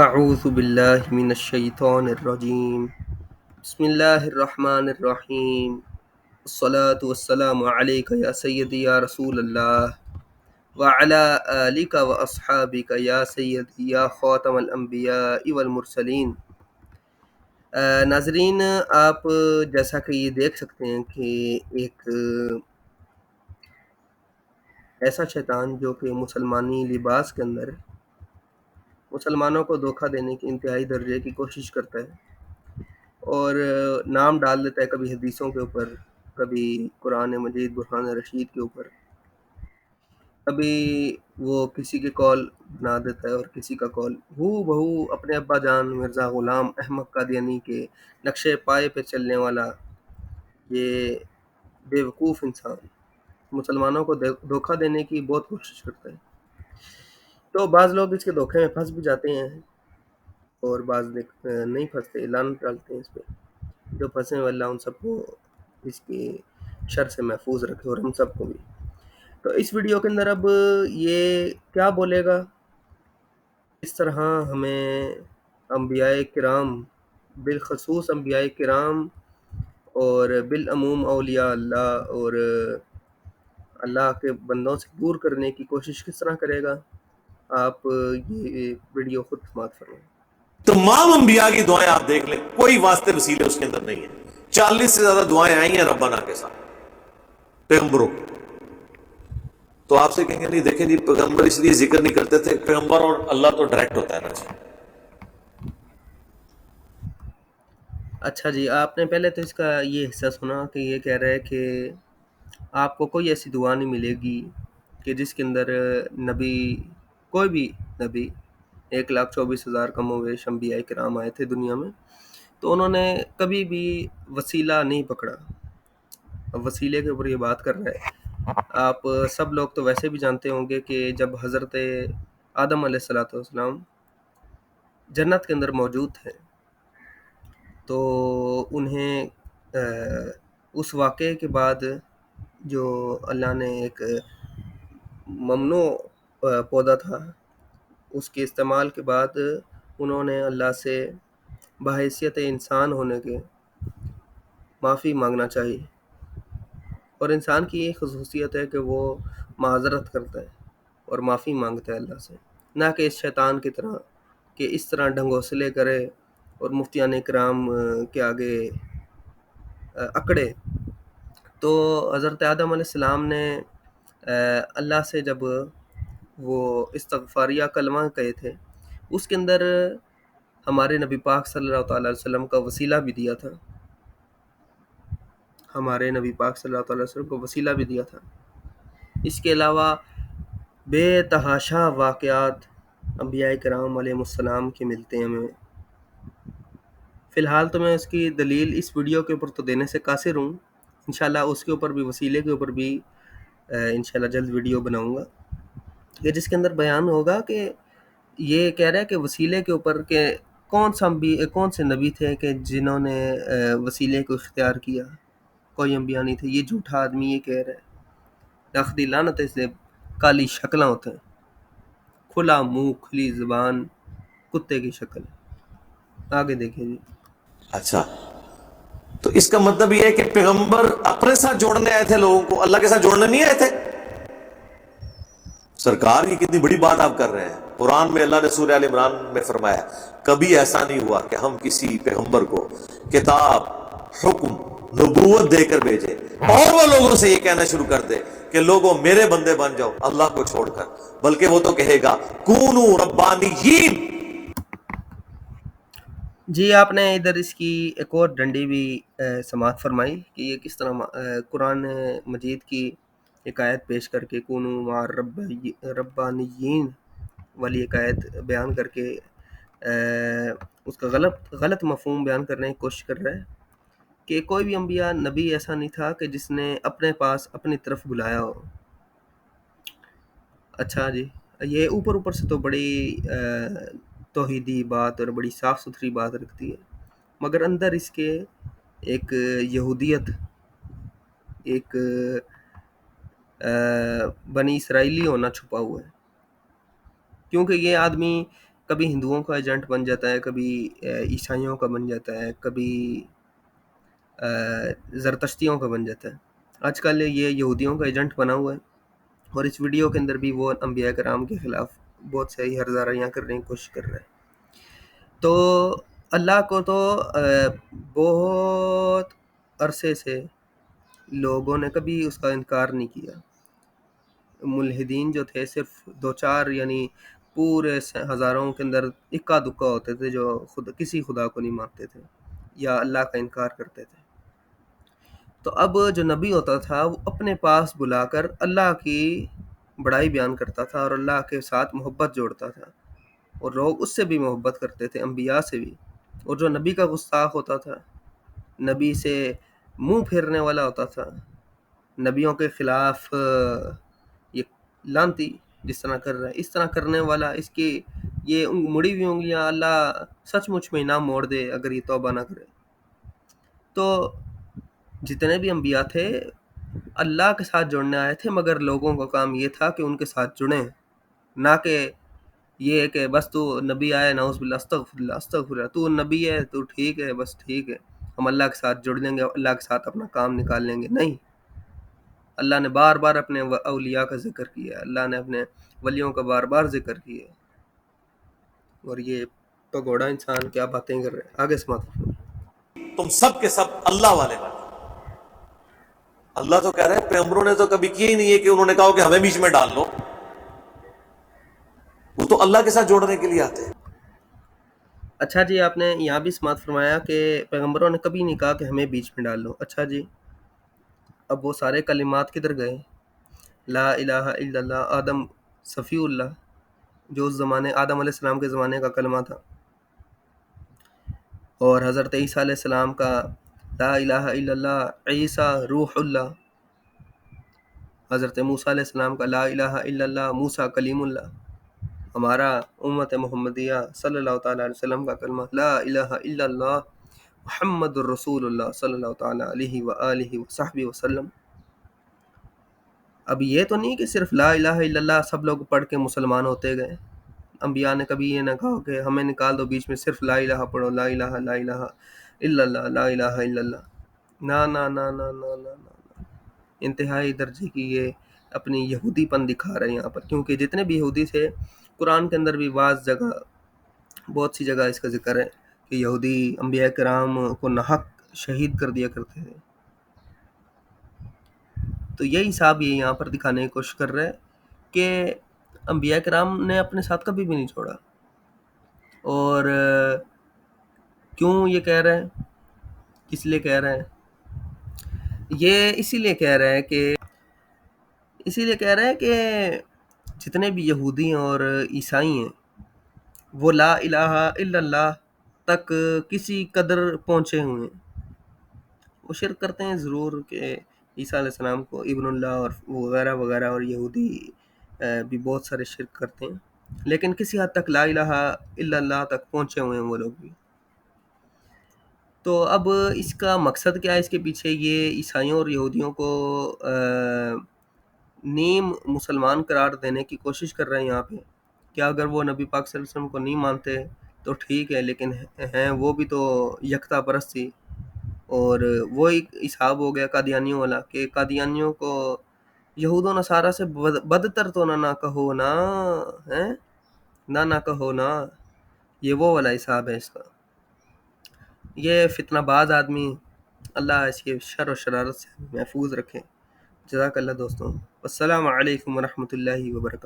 اعوذ باللہ من الشیطان الرجیم بسم اللہ الرحمن الرحیم الصلاۃ والسلام علیک یا سیدی یا رسول اللہ وعلی آلک واصحابک یا سیدی یا خاتم الانبیاء والمرسلین۔ ناظرین، آپ جیسا کہ یہ دیکھ سکتے ہیں کہ ایک ایسا شیطان جو کہ مسلمانی لباس کے اندر مسلمانوں کو دھوکہ دینے کی انتہائی درجے کی کوشش کرتا ہے اور نام ڈال دیتا ہے، کبھی حدیثوں کے اوپر، کبھی قرآن مجید برہان رشید کے اوپر، کبھی وہ کسی کے کال بنا دیتا ہے اور کسی کا کال ہو بہو اپنے ابا جان مرزا غلام احمد قادیانی کے نقشے پائے پہ چلنے والا یہ بیوقوف انسان مسلمانوں کو دھوکہ دینے کی بہت کوشش کرتا ہے۔ تو بعض لوگ اس کے دھوکے میں پھنس بھی جاتے ہیں اور بعض نہیں پھنستے، لعنت ڈالتے ہیں اس پہ۔ جو پھنسے ہوئے اللہ ان سب کو اس کی شر سے محفوظ رکھے اور ہم سب کو بھی۔ تو اس ویڈیو کے اندر اب یہ کیا بولے گا، اس طرح ہمیں انبیاء کرام، بالخصوص انبیاء کرام اور بالعموم اولیاء اللہ اور اللہ کے بندوں سے دور کرنے کی کوشش کس طرح کرے گا، آپ یہ ویڈیو خود سماعت فرمائیں۔ تمام انبیاء کی دعائیں آپ دیکھ لیں، کوئی واسطے وسیلے اس کے اندر نہیں ہے۔ 40 سے زیادہ دعائیں آئی ہیں ربنا کے ساتھ پیغمبروں۔ تو آپ سے کہیں گے نہیں دیکھیں جی پیغمبر اس لیے ذکر نہیں کرتے تھے، پیغمبر اور اللہ تو ڈائریکٹ ہوتا ہے نا جی۔ اچھا جی، آپ نے پہلے تو اس کا یہ حصہ سنا کہ یہ کہہ رہا ہے کہ آپ کو کوئی ایسی دعا نہیں ملے گی کہ جس کے اندر نبی، کوئی بھی نبی، 1,24,000 کم و بیش انبیاء کرام آئے تھے دنیا میں، تو انہوں نے کبھی بھی وسیلہ نہیں پکڑا۔ اب وسیلے کے اوپر یہ بات کر رہا ہے۔ آپ سب لوگ تو ویسے بھی جانتے ہوں گے کہ جب حضرت آدم علیہ السلام جنت کے اندر موجود تھے تو انہیں اس واقعے کے بعد جو اللہ نے ایک ممنوع پودا تھا اس کے استعمال کے بعد انہوں نے اللہ سے بحیثیت انسان ہونے کے معافی مانگنا چاہیے، اور انسان کی یہ خصوصیت ہے کہ وہ معذرت کرتا ہے اور معافی مانگتا ہے اللہ سے، نہ کہ اس شیطان کی طرح کہ اس طرح ڈھنگوسلے کرے اور مفتیان کرام کے آگے اکڑے۔ تو حضرت آدم علیہ السلام نے اللہ سے جب وہ استغفاریہ کلمہ کہے تھے، اس کے اندر ہمارے نبی پاک صلی اللہ تعالیٰ علیہ وسلم کا وسیلہ بھی دیا تھا، ہمارے نبی پاک صلی اللہ علیہ وسلم کو وسیلہ بھی دیا تھا۔ اس کے علاوہ بے تحاشا واقعات انبیاء کرام علیہ السلام کے ملتے ہیں ہمیں۔ فی الحال تو میں اس کی دلیل اس ویڈیو کے اوپر تو دینے سے قاصر ہوں، انشاءاللہ اس کے اوپر بھی، وسیلے کے اوپر بھی انشاءاللہ جلد ویڈیو بناؤں گا کہ جس کے اندر بیان ہوگا کہ یہ کہہ رہا ہے کہ وسیلے کے اوپر کہ کون سے نبی تھے کہ جنہوں نے وسیلے کو اختیار کیا، کوئی انبیاء نہیں تھے۔ یہ جھوٹا آدمی یہ کہہ رہا ہے، لخدی لعنت سے کالی شکلاں ہوتے ہیں، کھلا منہ کھلی زبان کتے کی شکل۔ آگے دیکھیں جی۔ اچھا، تو اس کا مطلب یہ ہے کہ پیغمبر اپنے ساتھ جوڑنے آئے تھے لوگوں کو، اللہ کے ساتھ جوڑنے نہیں آئے تھے؟ سرکار یہ کتنی بڑی بات آپ کر رہے ہیں۔ قرآن میں اللہ نے سورہ آل عمران میں فرمایا کبھی ایسا نہیں ہوا کہ ہم کسی پیغمبر کو کتاب، حکم، نبوت دے کر بھیجے اور وہ لوگوں سے یہ کہنا شروع کر دے کہ لوگوں میرے بندے بن جاؤ اللہ کو چھوڑ کر، بلکہ وہ تو کہے گا کونوا ربانیین۔ جی، آپ نے ادھر اس کی ایک اور ڈنڈی بھی سماعت فرمائی کہ یہ کس طرح قرآن مجید کی ایک آیت پیش کر کے کونوا مع ربانیین والی ایک آیت بیان کر کے اس کا غلط مفہوم بیان کرنے کی کوشش کر رہا ہے کہ کوئی بھی انبیاء نبی ایسا نہیں تھا کہ جس نے اپنے پاس اپنی طرف بلایا ہو۔ اچھا جی، یہ اوپر سے تو بڑی توحیدی بات اور بڑی صاف ستھری بات رکھتی ہے، مگر اندر اس کے ایک یہودیت، ایک بنی اسرائیلی ہونا چھپا ہوا ہے، کیونکہ یہ آدمی کبھی ہندوؤں کا ایجنٹ بن جاتا ہے، کبھی عیسائیوں کا بن جاتا ہے، کبھی زرتشتیوں کا بن جاتا ہے۔ آج کل یہ یہودیوں کا ایجنٹ بنا ہوا ہے، اور اس ویڈیو کے اندر بھی وہ انبیاء کرام کے خلاف بہت صحیح ہرزاریاں کرنے کی کوشش کر رہا ہے۔ تو اللہ کو تو بہت عرصے سے لوگوں نے کبھی اس کا انکار نہیں کیا۔ ملحدین جو تھے صرف دو چار، یعنی پورے ہزاروں کے اندر اکا دکا ہوتے تھے جو کسی خدا کو نہیں مانتے تھے یا اللہ کا انکار کرتے تھے۔ تو اب جو نبی ہوتا تھا وہ اپنے پاس بلا کر اللہ کی بڑائی بیان کرتا تھا اور اللہ کے ساتھ محبت جوڑتا تھا، اور لوگ اس سے بھی محبت کرتے تھے، انبیاء سے بھی۔ اور جو نبی کا گستاخ ہوتا تھا، نبی سے منہ پھیرنے والا ہوتا تھا، نبیوں کے خلاف یہ لانتی جس طرح کر رہا ہے، اس طرح کرنے والا، اس کی یہ مڑی ہوئی انگلیاں اللہ سچ مچ میں نہ موڑ دے اگر یہ توبہ نہ کرے۔ تو جتنے بھی انبیاء تھے اللہ کے ساتھ جڑنے آئے تھے، مگر لوگوں کا کام یہ تھا کہ ان کے ساتھ جڑیں، نہ کہ یہ کہ بس تو نبی آئے نعوذ باللہ استغفر اللہ استغفر اللہ، تو نبی ہے تو ٹھیک ہے، بس ٹھیک ہے ہم اللہ کے ساتھ جڑ لیں گے، اللہ کے ساتھ اپنا کام نکال لیں گے۔ نہیں، اللہ نے بار بار اپنے اولیاء کا ذکر کیا، اللہ نے اپنے ولیوں کا بار بار ذکر کیا، اور یہ پگوڑا انسان کیا باتیں کر رہے ہیں۔ آگے سماعت۔ تم سب کے سب اللہ والے بنے۔ اللہ تو کہہ رہے ہیں پیغمبروں نے تو کبھی کیا ہی نہیں ہے کہ انہوں نے کہا کہ ہمیں بیچ میں ڈال لو، وہ تو اللہ کے ساتھ جوڑنے کے لیے آتے ہیں۔ اچھا جی، آپ نے یہاں بھی سماعت فرمایا کہ پیغمبروں نے کبھی نہیں کہا کہ ہمیں بیچ میں ڈال لو۔ اچھا جی، اب وہ سارے کلمات کدھر گئے؟ لا الہ الا اللہ، آدم صفی اللہ، جو اس زمانے آدم علیہ السلام کے زمانے کا کلمہ تھا، اور حضرت عیسیٰ علیہ السلام کا لا الہ الا اللہ، عیسیٰ روح اللہ، حضرت موسیٰ علیہ السلام کا لا الہ الا اللہ، موسیٰ کلیم اللہ، ہمارا امت محمدیہ صلی اللہ تعالیٰ علیہ وسلم کا کلمہ لا الہ الا اللہ محمد الرسول اللہ صلی اللہ تعالیٰ علیہ وآلہ وصحبہ وسلم۔ اب یہ تو نہیں کہ صرف لا الہ الا اللہ سب لوگ پڑھ کے مسلمان ہوتے گئے، انبیاء نے کبھی یہ نہ کہا کہ ہمیں نکال دو بیچ میں، صرف لا الہ پڑھو، لا الہ لا الہ الا اللہ، لا الہ الا اللہ۔ نہ نہ نہ نہ نہ نہ نہ، انتہائی درجے کی یہ اپنی یہودی پن دکھا رہے ہیں یہاں پر، کیونکہ جتنے بھی یہودی تھے قرآن کے اندر بھی بعض جگہ، بہت سی جگہ اس کا ذکر ہے کہ یہودی انبیاء کرام کو ناحق شہید کر دیا کرتے تھے۔ تو یہی حساب یہ یہاں پر دکھانے کی کوشش کر رہے ہیں کہ انبیاء کرام نے اپنے ساتھ کبھی بھی نہیں چھوڑا۔ اور کیوں یہ کہہ رہے ہیں، کس لیے کہہ رہے ہیں؟ یہ اسی لیے کہہ رہے ہیں کہ جتنے بھی یہودی اور عیسائی ہیں وہ لا الہ الا اللہ تک کسی قدر پہنچے ہوئے ہیں۔ وہ شرک کرتے ہیں ضرور کہ عیسیٰ علیہ السلام کو ابن اللہ اور وغیرہ وغیرہ، اور یہودی بھی بہت سارے شرک کرتے ہیں، لیکن کسی حد تک لا الہ الا اللہ تک پہنچے ہوئے ہیں وہ لوگ بھی۔ تو اب اس کا مقصد کیا ہے اس کے پیچھے؟ یہ عیسائیوں اور یہودیوں کو نیم مسلمان قرار دینے کی کوشش کر رہے ہیں یہاں پہ، کہ اگر وہ نبی پاک صلی اللہ علیہ وسلم کو نہیں مانتے تو ٹھیک ہے، لیکن ہیں وہ بھی تو یکتا پرست تھی۔ اور وہ ایک حساب ہو گیا قادیانیوں والا، کہ قادیانیوں کو یہود و نصارہ سے بدتر تو نہ کہو نا، ہیں نہ کہو نا، یہ وہ والا حساب ہے اس کا۔ یہ فتنہ باز آدمی، اللہ اس کے شر و شرارت سے محفوظ رکھے۔ جزاک اللہ دوستوں، السلام علیکم ورحمۃ اللہ وبرکاتہ۔